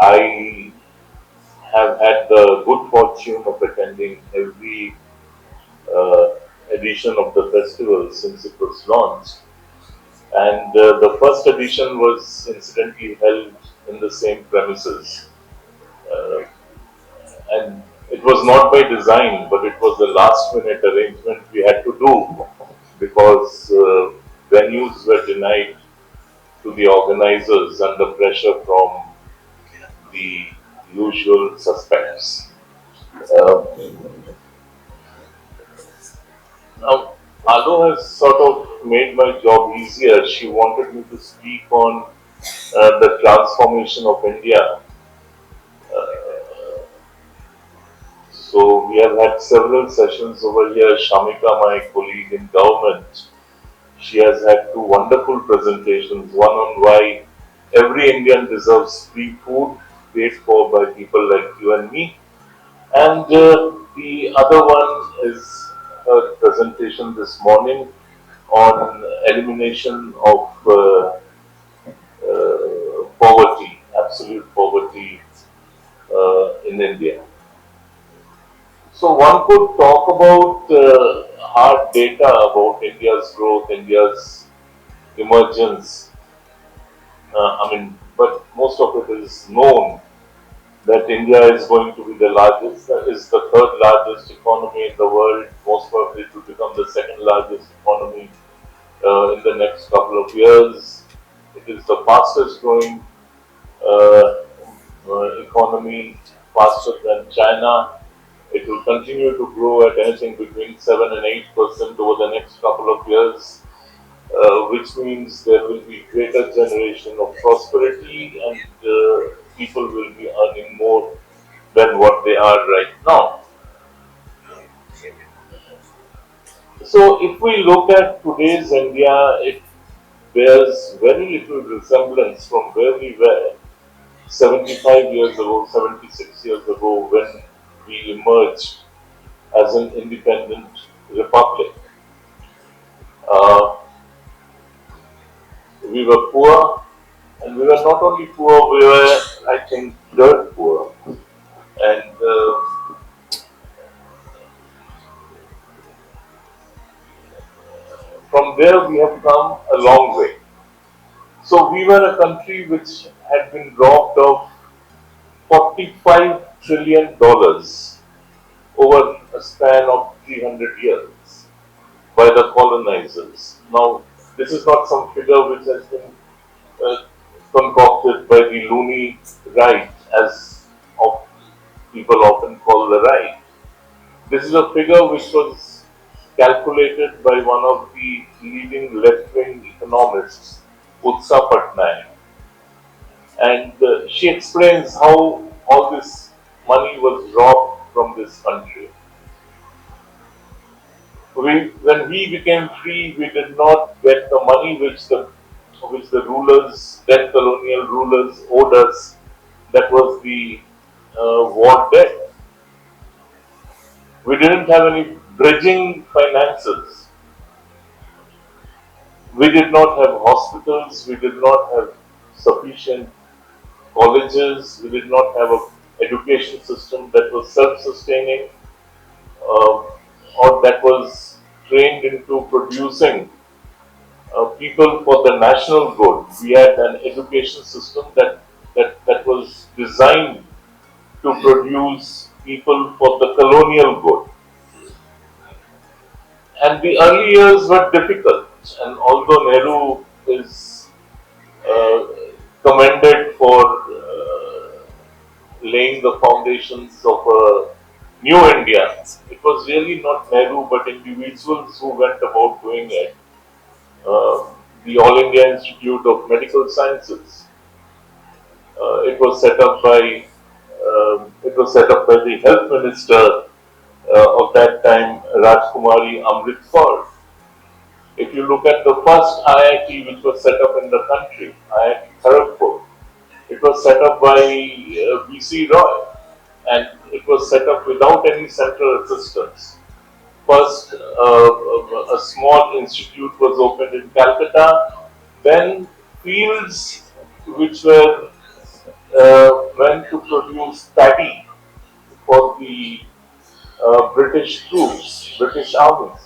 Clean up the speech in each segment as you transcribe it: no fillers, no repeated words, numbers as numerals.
I have had the good fortune of attending every uh, edition of the festival since it was launched. And the first edition was incidentally held in the same premises. Uh, and it was not by design, but it was the last minute arrangement we had to do because venues were denied to the organizers under pressure from the usual suspects. Uh, Now, Alo has sort of made my job easier. She wanted me to speak on the transformation of India. So we have had several sessions over here. Shamika, my colleague in government, she has had two wonderful presentations. One on why every Indian deserves free food paid for by people like you and me, and the other one is her presentation this morning on elimination of poverty, absolute poverty in India. So one could talk about hard data about India's growth, India's emergence. But most of it is known that India is going to be the largest, is the third largest economy in the world, most probably to become the second largest economy in the next couple of years. It is the fastest growing uh, economy, faster than China. It will continue to grow at anything between 7 and 8% over the next couple of years, which means there will be greater generation of prosperity and people will be earning more than what they are right now. So, if we look at today's India, it bears very little resemblance from where we were 75 years ago, 76 years ago, when we emerged as an independent republic. Uh, we were poor, and we were not only poor, we were, I think, dirt poor. And from there, we have come a long way. So, we were a country which had been robbed of $45 trillion over a span of 300 years by the colonizers. Now, this is not some figure which has been uh, concocted by the loony right, as of people often call the right. This is a figure which was calculated by one of the leading left-wing economists, Utsa Patnaik, and she explains how all this money was robbed from this country. When we became free, we did not get the money which the rulers, then colonial rulers, owed us. That was the war debt. We didn't have any bridging finances. We did not have hospitals. We did not have sufficient colleges. We did not have an education system that was self-sustaining uh, or that was trained into producing people for the national good. We had an education system that was designed to produce people for the colonial good. And the early years were difficult. And although Nehru is uh, commended for laying the foundations of a new India, it was really not Nehru but individuals who went about doing it. Uh, the All India Institute of Medical Sciences. It was set up by the health minister of that time, Rajkumari Amrit Kaur. If you look at the first IIT which was set up in the country, IIT Kharagpur, it was set up by B.C. Roy, and it was set up without any central assistance. First, a small institute was opened in Calcutta. Then fields which were when to produce paddy for the British troops, British armies.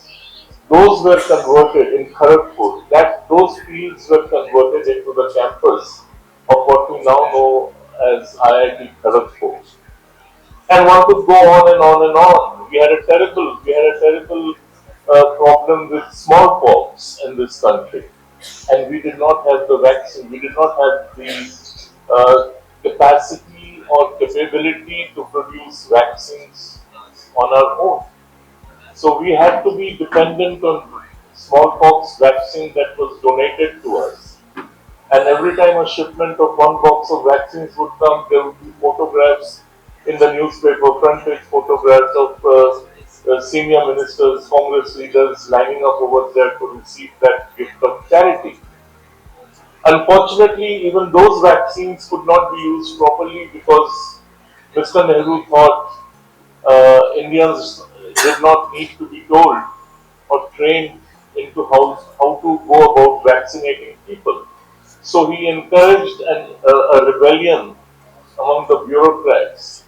Those were converted in Kharagpur. Those fields were converted into the campus of what we now know as IIT Kharagpur. And one could go on and on and on. We had a terrible problem with smallpox in this country, and we did not have the vaccine. We did not have the capacity or capability to produce vaccines on our own. So we had to be dependent on smallpox vaccine that was donated to us. And every time a shipment of one box of vaccines would come, there would be photographs in the newspaper, front page photographs of senior ministers, Congress leaders lining up over there to receive that gift of charity. Unfortunately, even those vaccines could not be used properly because Mr. Nehru thought Indians did not need to be told or trained into how to go about vaccinating people. So he encouraged a rebellion among the bureaucrats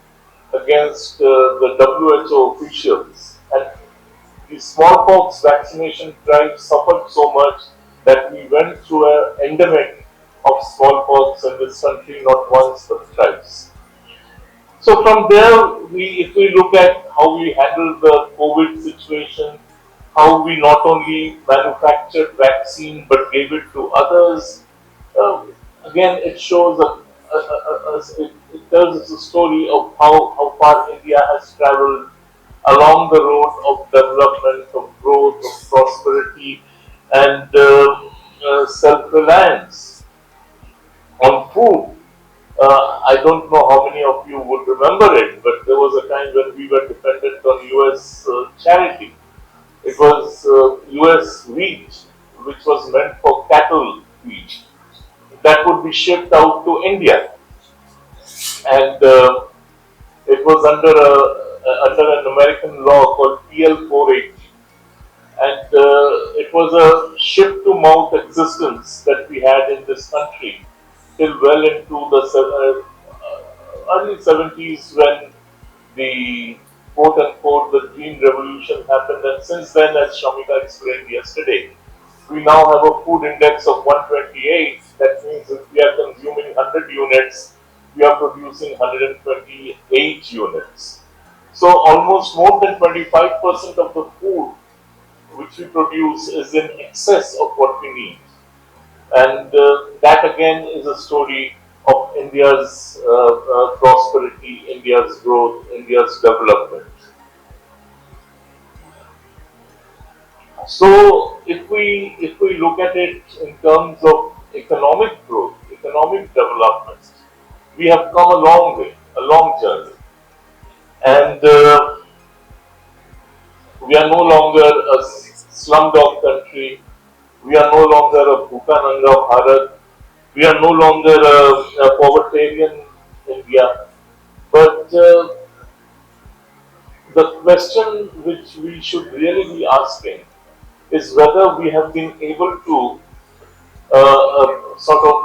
against the WHO officials. And the smallpox vaccination drive suffered so much that we went through an endemic of smallpox in this country not once but thrice. So from there, if we look at how we handled the COVID situation, how we not only manufactured vaccine but gave it to others, uh, again it shows it tells us a story of how far India has travelled along the road of development, of growth, of prosperity, and self-reliance on food. I don't know how many of you would remember it, but there was a time when we were dependent on US charity. It was US wheat, which was meant for cattle feed, that would be shipped out to India, and it was under an American law called PL 480, and it was a ship to mouth existence that we had in this country till well into the early 70s when the quote unquote the green revolution happened, and since then, as Shamika explained yesterday, we now have a food index of 128. That means if we are consuming 100 units, we are producing 128 units. So almost more than 25% of the food which we produce is in excess of what we need. And that again is a story of India's prosperity, India's growth, India's development. So if we look at it in terms of economic growth, economic development, we have come a long way, a long journey, and we are no longer a slumdog country. We are no longer a Bhutananga Bharat. We are no longer a povertarian India. But the question which we should really be asking is whether we have been able to sort of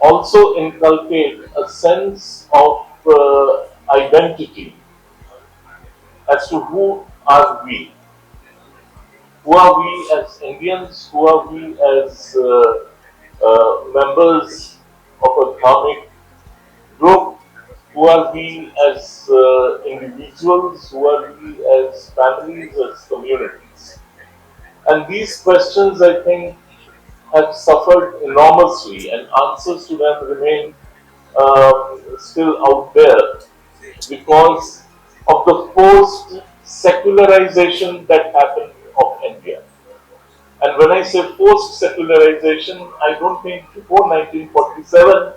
also inculcate a sense of identity as to who are we. Who are we as Indians? Who are we as members of a dharmic group? Who are we as individuals? Who are we as families, as communities? And these questions, I think, have suffered enormously, and answers to them remain still out there because of the forced secularization that happened of India. And when I say forced secularization, I don't think before 1947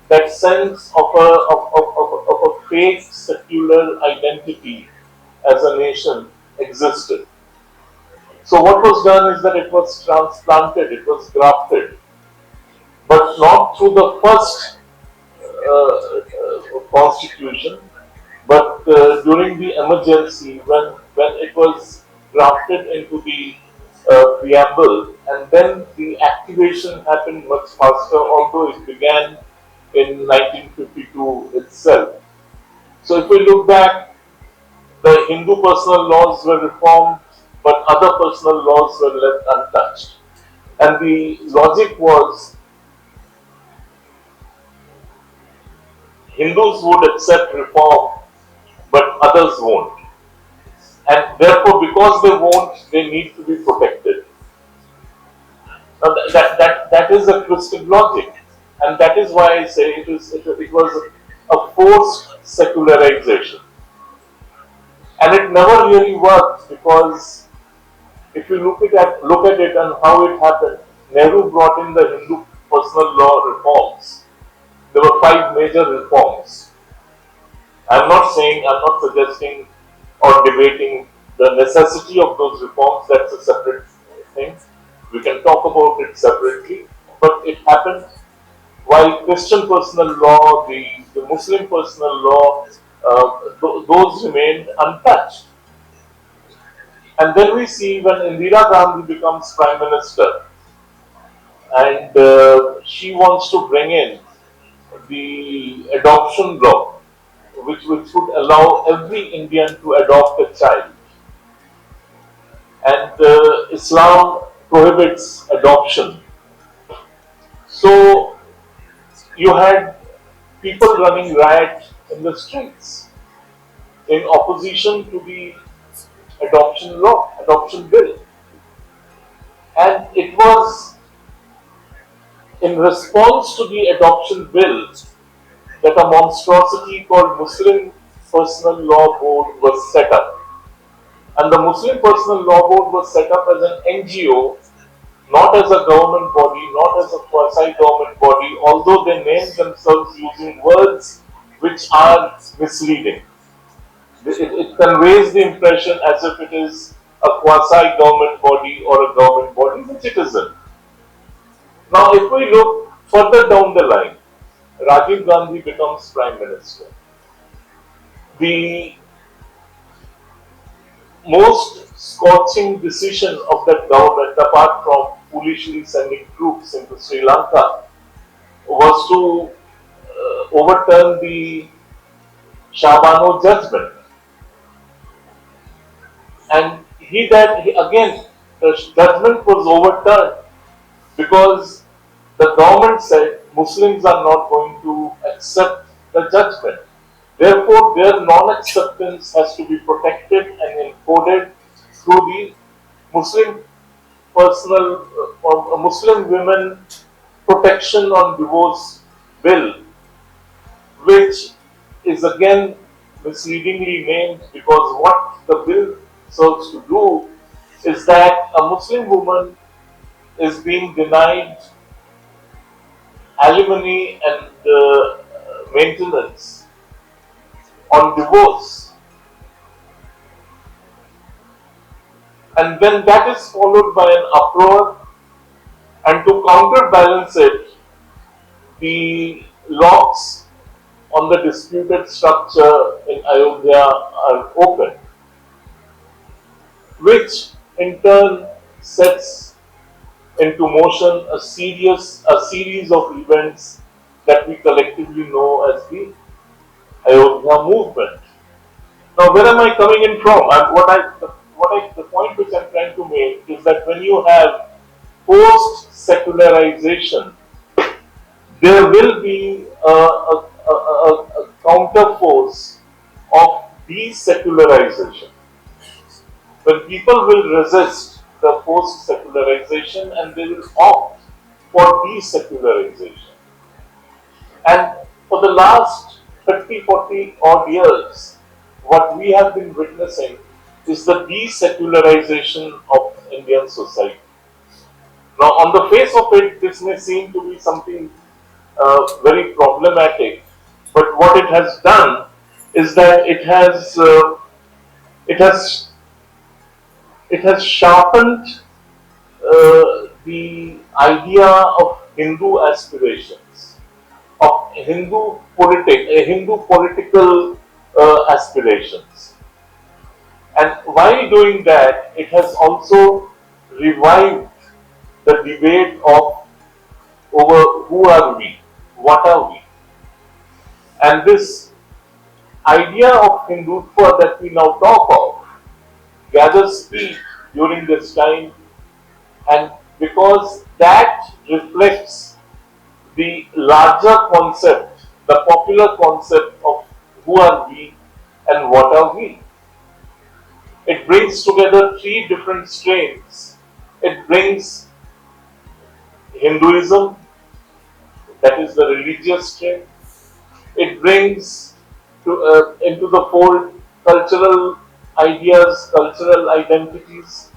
that sense of a fake secular identity as a nation existed. So what was done is that it was transplanted, it was grafted, but not through the first constitution, but during the emergency when it was grafted into the preamble, and then the activation happened much faster, although it began in 1952 itself. So if we look back, the Hindu personal laws were reformed, but other personal laws were left untouched. And the logic was Hindus would accept reform, but others won't. And therefore, because they won't, they need to be protected. Now that is a twisted logic. And that is why I say it was a forced secularization. And it never really worked because if you look at it and how it happened, Nehru brought in the Hindu personal law reforms. There were five major reforms. I'm not suggesting or debating the necessity of those reforms. That's a separate thing. We can talk about it separately. But it happened while Christian personal law, the Muslim personal law, those remained untouched. And then we see when Indira Gandhi becomes Prime Minister and she wants to bring in the adoption law, which would allow every Indian to adopt a child. And Islam prohibits adoption. So you had people running riot in the streets in opposition to the adoption law, adoption bill. And it was in response to the adoption bill that a monstrosity called Muslim Personal Law Board was set up. And the Muslim Personal Law Board was set up as an NGO, not as a government body, not as a quasi-government body, although they name themselves using words which are misleading. It conveys the impression as if it is a quasi-government body or a government body, which it isn't. Now, if we look further down the line, Rajiv Gandhi becomes Prime Minister. The most scorching decision of that government, apart from foolishly sending troops into Sri Lanka, was to overturn the Shah Bano judgment. And again, the judgment was overturned because the government said Muslims are not going to accept the judgment. Therefore, their non-acceptance has to be protected and encoded through the Muslim Muslim women protection on divorce bill, which is again misleadingly named because what the bill serves to do is that a Muslim woman is being denied alimony and maintenance on divorce. And then that is followed by an uproar, and to counterbalance it, the locks on the disputed structure in Ayodhya are open, which in turn sets into motion a series of events that we collectively know as the Ayodhya movement. Now, where am I coming in from? The point which I'm trying to make is that when you have post-secularization, there will be a counter force of desecularization. When people will resist the post-secularization and they will opt for desecularization. And for the last 30, 40 odd years, what we have been witnessing is the desecularization of Indian society. Now, on the face of it, this may seem to be something very problematic, but what it has done is that it has sharpened the idea of Hindu aspirations, of Hindu political aspirations. And while doing that, it has also revived the debate of over who are we, what are we. And this idea of Hindutva that we now talk of gathers speed during this time, and because that reflects the larger concept, the popular concept of who are we and what are we. It brings together three different strains. It brings Hinduism, that is the religious strain. It brings into the fold cultural ideas, cultural identities,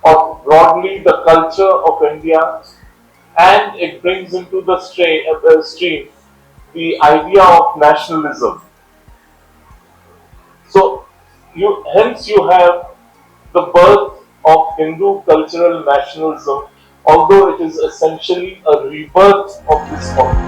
or broadly the culture of India, and it brings into the stream the idea of nationalism. So, hence you have the birth of Hindu cultural nationalism, although it is essentially a rebirth of this concept.